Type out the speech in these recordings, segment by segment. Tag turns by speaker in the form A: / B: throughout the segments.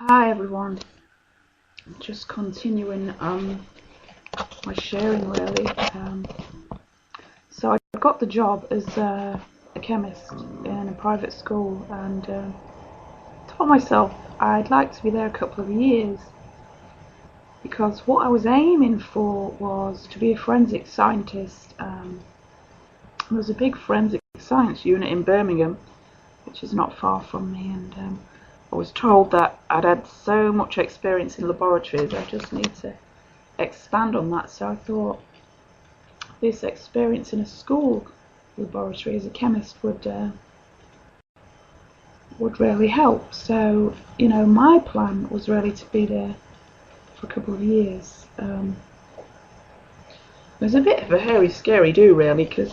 A: Hi everyone, just continuing my sharing really. So I got the job as a chemist in a private school, and told myself I'd like to be there a couple of years, because what I was aiming for was to be a forensic scientist. There was a big forensic science unit in Birmingham, which is not far from me, and I was told that I'd had so much experience in laboratories, I just need to expand on that. So I thought this experience in a school laboratory as a chemist would really help. So, my plan was really to be there for a couple of years. It was a bit of a hairy, scary do really, because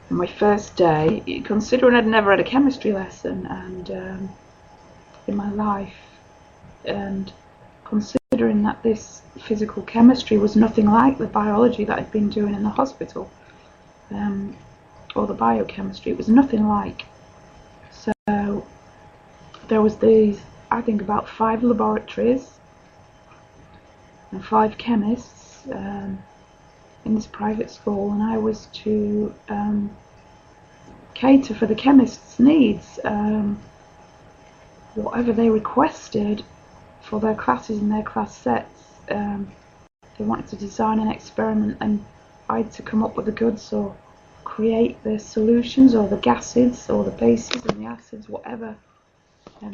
A: on my first day, considering I'd never had a chemistry lesson and in my life, and considering that this physical chemistry was nothing like the biology that I'd been doing in the hospital, or the biochemistry, it was nothing like. So there was these, I think, about 5 laboratories and 5 chemists in this private school, and I was to cater for the chemists' needs. Whatever they requested for their classes and their class sets, they wanted to design an experiment, and I had to come up with the goods or create the solutions or the gases or the bases and the acids, whatever,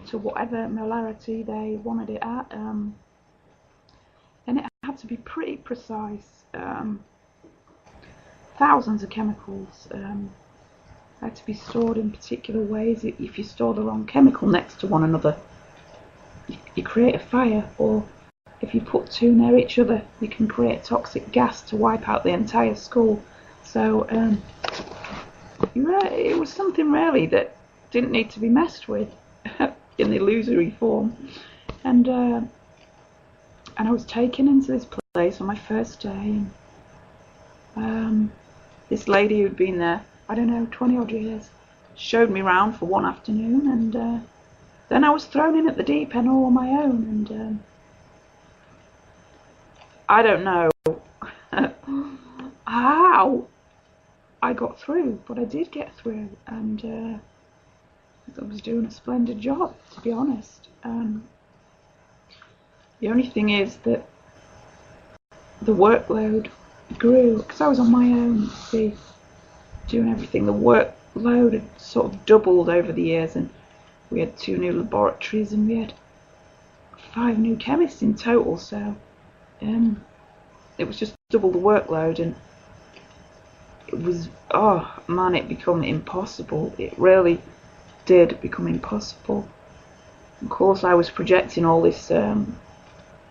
A: to whatever molarity they wanted it at, and it had to be pretty precise. Thousands of chemicals had to be stored in particular ways. If you store the wrong chemical next to one another, you create a fire, or if you put 2 near each other, you can create toxic gas to wipe out the entire school. So it was something really that didn't need to be messed with in the illusory form. And I was taken into this place on my first day, and this lady who'd been there, I don't know, 20 odd years, showed me round for one afternoon, and then I was thrown in at the deep end all on my own, and I don't know how I got through, but I did get through, and I was doing a splendid job, to be honest. The only thing is that the workload grew, because I was on my own, see, doing everything. The workload had sort of doubled over the years, and we had 2 new laboratories, and we had 5 new chemists in total, so it was just double the workload, and it was, oh man, it became impossible. It really did become impossible. Of course, I was projecting all this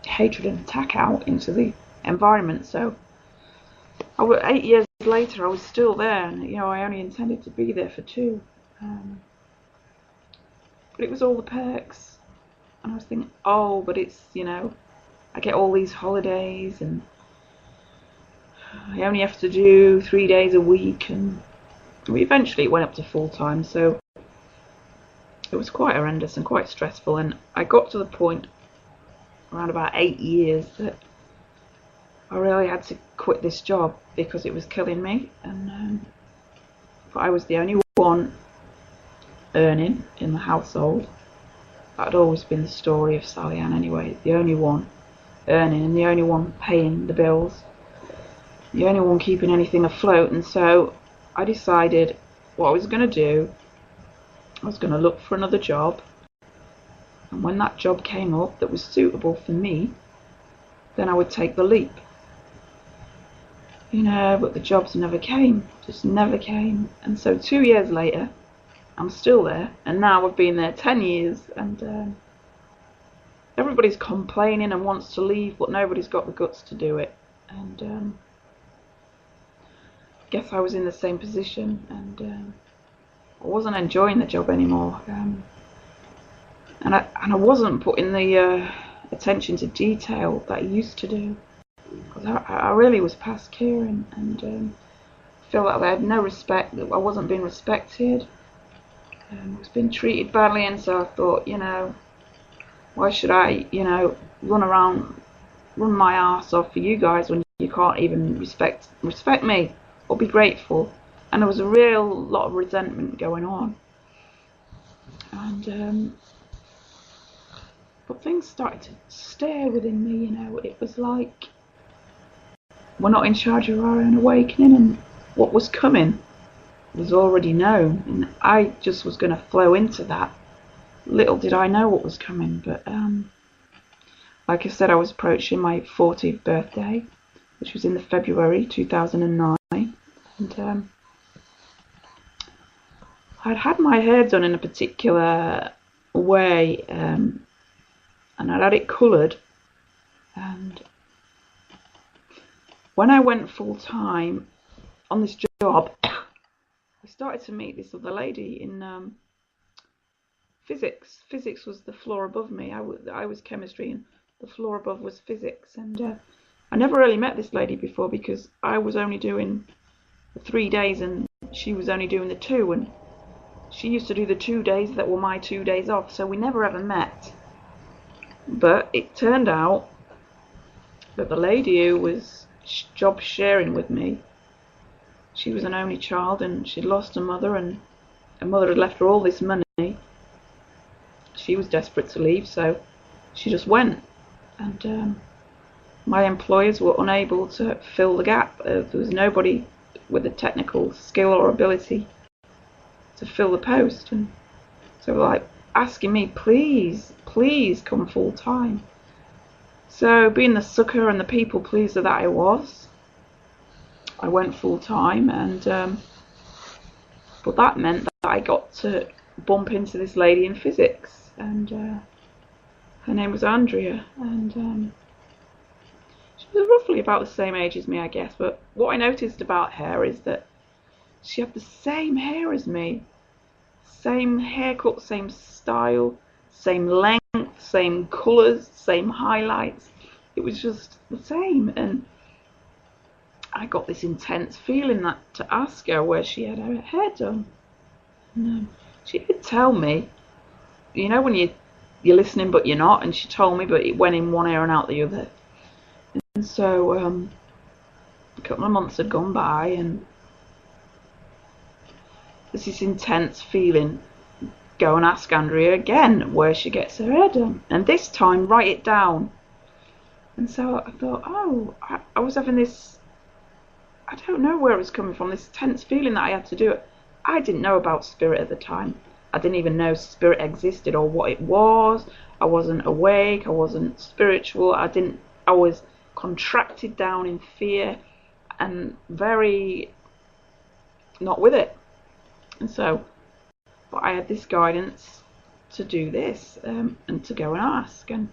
A: hatred and attack out into the environment, so 8 years later I was still there, and I only intended to be there for 2, but it was all the perks, and I was thinking, oh, but it's, I get all these holidays, and I only have to do 3 days a week, and eventually it went up to full time, so it was quite horrendous and quite stressful. And I got to the point around about 8 years that I really had to quit this job because it was killing me, and but I was the only one earning in the household. That had always been the story of Sally Ann anyway. The only one earning and the only one paying the bills, the only one keeping anything afloat. And so I decided what I was going to do. I was going to look for another job, and when that job came up that was suitable for me, then I would take the leap. But the jobs never came, just never came. And so 2 years later, I'm still there, and now I've been there 10 years, and everybody's complaining and wants to leave, but nobody's got the guts to do it. And I guess I was in the same position, and I wasn't enjoying the job anymore, and I wasn't putting the attention to detail that I used to do, because I really was past caring, and feel like I had no respect, that I wasn't being respected, I was being treated badly, and so I thought, Why should I, you know, run my ass off for you guys when you can't even respect me or be grateful? And there was a real lot of resentment going on. And but things started to stir within me, you know. It was like we're not in charge of our own awakening, and what was coming was already known, and I just was going to flow into that. Little did I know what was coming, but like I said, I was approaching my 40th birthday, which was in the February 2009, and I'd had my hair done in a particular way, and I'd had it coloured, and when I went full time on this job, I started to meet this other lady in physics. Physics was the floor above me. I was chemistry, and the floor above was physics. And I never really met this lady before because I was only doing the 3 days and she was only doing the 2. And she used to do the 2 days that were my 2 days off. So we never ever met. But it turned out that the lady who was job sharing with me, she was an only child and she'd lost her mother, and her mother had left her all this money. She was desperate to leave, so she just went. And my employers were unable to fill the gap. There was nobody with the technical skill or ability to fill the post. And so like asking me, please, please come full time. So being the sucker and the people pleaser that I was, I went full time, and but that meant that I got to bump into this lady in physics, and her name was Andrea, and she was roughly about the same age as me, I guess. But what I noticed about her is that she had the same hair as me, same haircut, same style, same length, same colours, same highlights. It was just the same, and I got this intense feeling that to ask her where she had her hair done. And she did tell me, you know, when you're listening but you're not, and she told me, but it went in one ear and out the other. And so a couple of months had gone by, and there's this intense feeling, go and ask Andrea again where she gets her hair done, and this time write it down. And so I thought, oh, I was having this, I don't know where it was coming from, this tense feeling that I had to do it. I didn't know about spirit at the time. I didn't even know spirit existed or what it was. I wasn't awake, I wasn't spiritual, I was contracted down in fear and very not with it. And so, but I had this guidance to do this, and to go and ask. And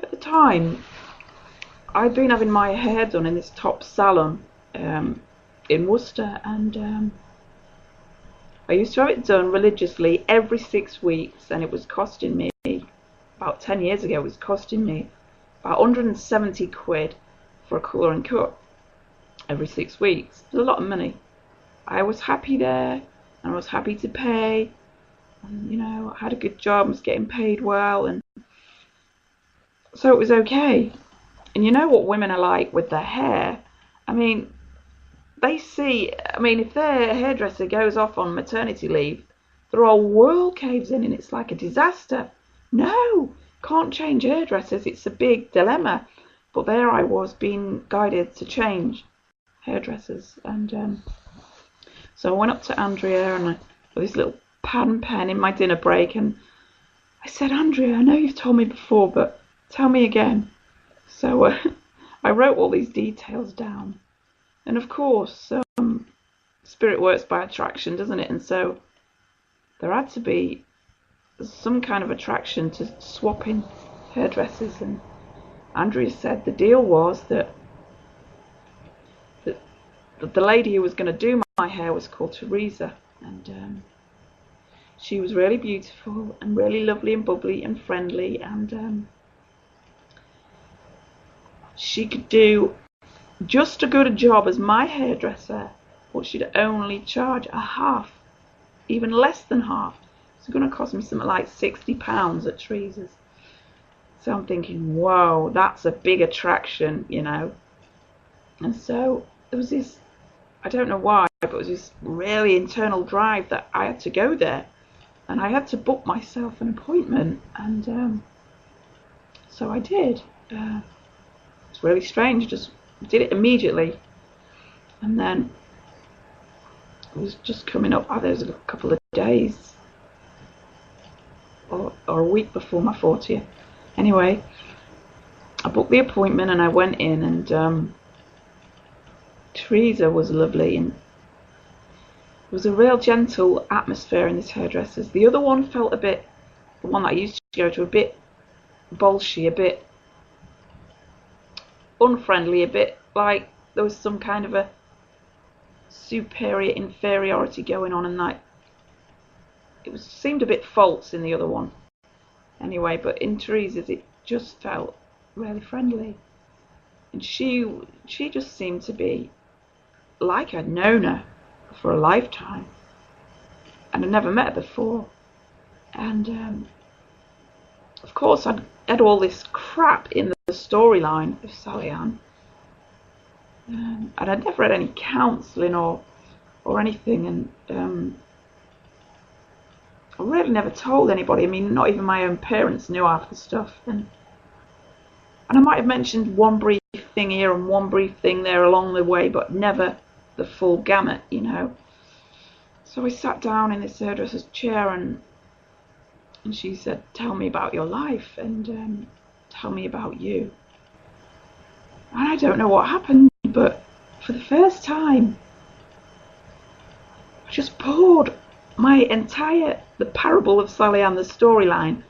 A: at the time, I'd been having my hair done in this top salon in Worcester, and I used to have it done religiously every 6 weeks, and it was costing me, about 10 years ago, it was costing me about 170 quid for a colour and cut every 6 weeks. It was a lot of money. I was happy there, and I was happy to pay, and, you know, I had a good job, I was getting paid well, and so it was okay. And you know what women are like with their hair? I mean, they see, I mean, if their hairdresser goes off on maternity leave, their whole world caves in and it's like a disaster. No, can't change hairdressers, it's a big dilemma. But there I was being guided to change hairdressers. And so I went up to Andrea, and I got this little pad and pen in my dinner break, and I said, Andrea, I know you've told me before, but tell me again. So I wrote all these details down. And of course, spirit works by attraction, doesn't it? And so there had to be some kind of attraction to swapping hairdressers. And Andrea said the deal was that the lady who was going to do my hair was called Teresa. And she was really beautiful and really lovely and bubbly and friendly. And she could do just as good a job as my hairdresser, but she'd only charge a half, even less than half. It's going to cost me something like £60 at Teresa's. So I'm thinking, whoa, that's a big attraction, you know. And so there was this, I don't know why, but it was this really internal drive that I had to go there. And I had to book myself an appointment. And so I did. It's really strange, just did it immediately. And then it was just coming up, there was a couple of days or a week before my 40th. Anyway, I booked the appointment and I went in, and Teresa was lovely, and it was a real gentle atmosphere in this hairdresser's. The other one felt a bit, the one that I used to go to, a bit bolshy, a bit unfriendly, a bit like there was some kind of a superior inferiority going on, and like it seemed a bit false in the other one. Anyway, but in Teresa's it just felt really friendly, and she just seemed to be like I'd known her for a lifetime, and I'd never met her before. And of course I'd had all this crap in the storyline of Sally Ann, and I'd never had any counselling or anything, and I really never told anybody. I mean, not even my own parents knew half the stuff, and I might have mentioned one brief thing here and one brief thing there along the way, but never the full gamut, you know. So I sat down in this hairdresser's chair, and she said, "Tell me about your life, and tell me about you." And I don't know what happened, but for the first time, I just poured the parable of Sally Ann, the storyline,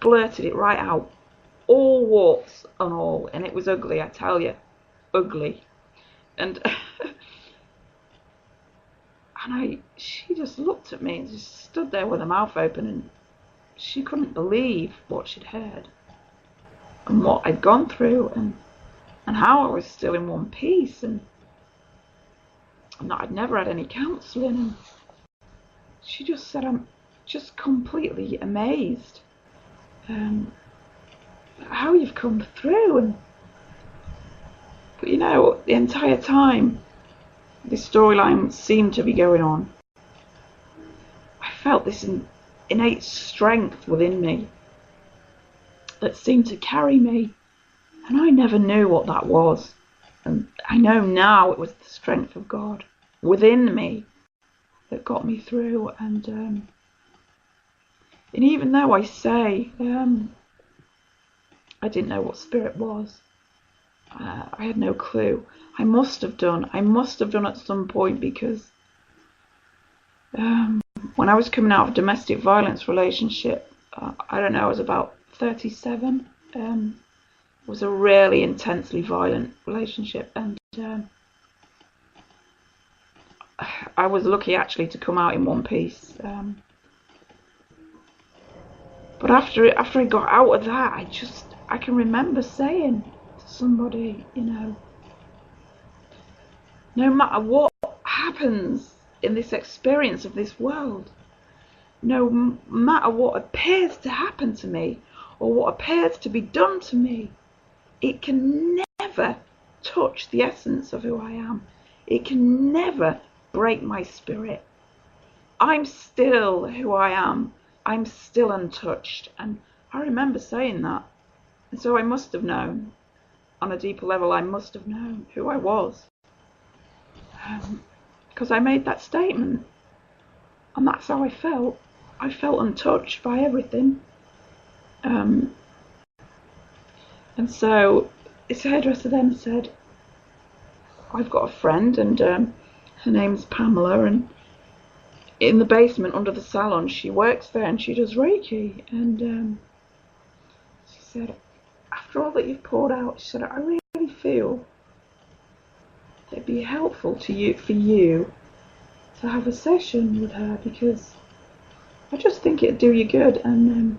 A: blurted it right out, all warts and all, and it was ugly, I tell you, ugly. And she just looked at me and just stood there with her mouth open, and she couldn't believe what she'd heard and what I'd gone through, and how I was still in one piece, and that I'd never had any counselling. And she just said, "I'm just completely amazed how you've come through." But you know, the entire time this storyline seemed to be going on, I felt this innate strength within me that seemed to carry me, and I never knew what that was. And I know now it was the strength of God within me that got me through. And even though I say I didn't know what spirit was, I had no clue. I must have done at some point, because when I was coming out of a domestic violence relationship, I don't know, I was about 37. It was a really intensely violent relationship, and I was lucky actually to come out in one piece. But after I got out of that, I can remember saying to somebody, you know, no matter what happens in this experience of this world, no matter what appears to happen to me or what appears to be done to me, it can never touch the essence of who I am. It can never break my spirit. I'm still who I am. I'm still untouched. And I remember saying that. And so I must have known, on a deeper level, I must have known who I was. Because I made that statement. And that's how I felt. I felt untouched by everything. And so this hairdresser then said, "I've got a friend, and her name's Pamela, and in the basement under the salon, she works there and she does Reiki." And she said, "After all that you've poured out," she said, "I really feel it'd be helpful for you to have a session with her, because I just think it'd do you good." And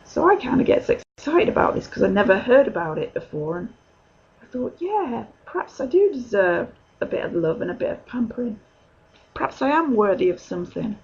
A: so I kind of get excited about this, because I never heard about it before, and I thought, yeah, perhaps I do deserve a bit of love and a bit of pampering. Perhaps I am worthy of something.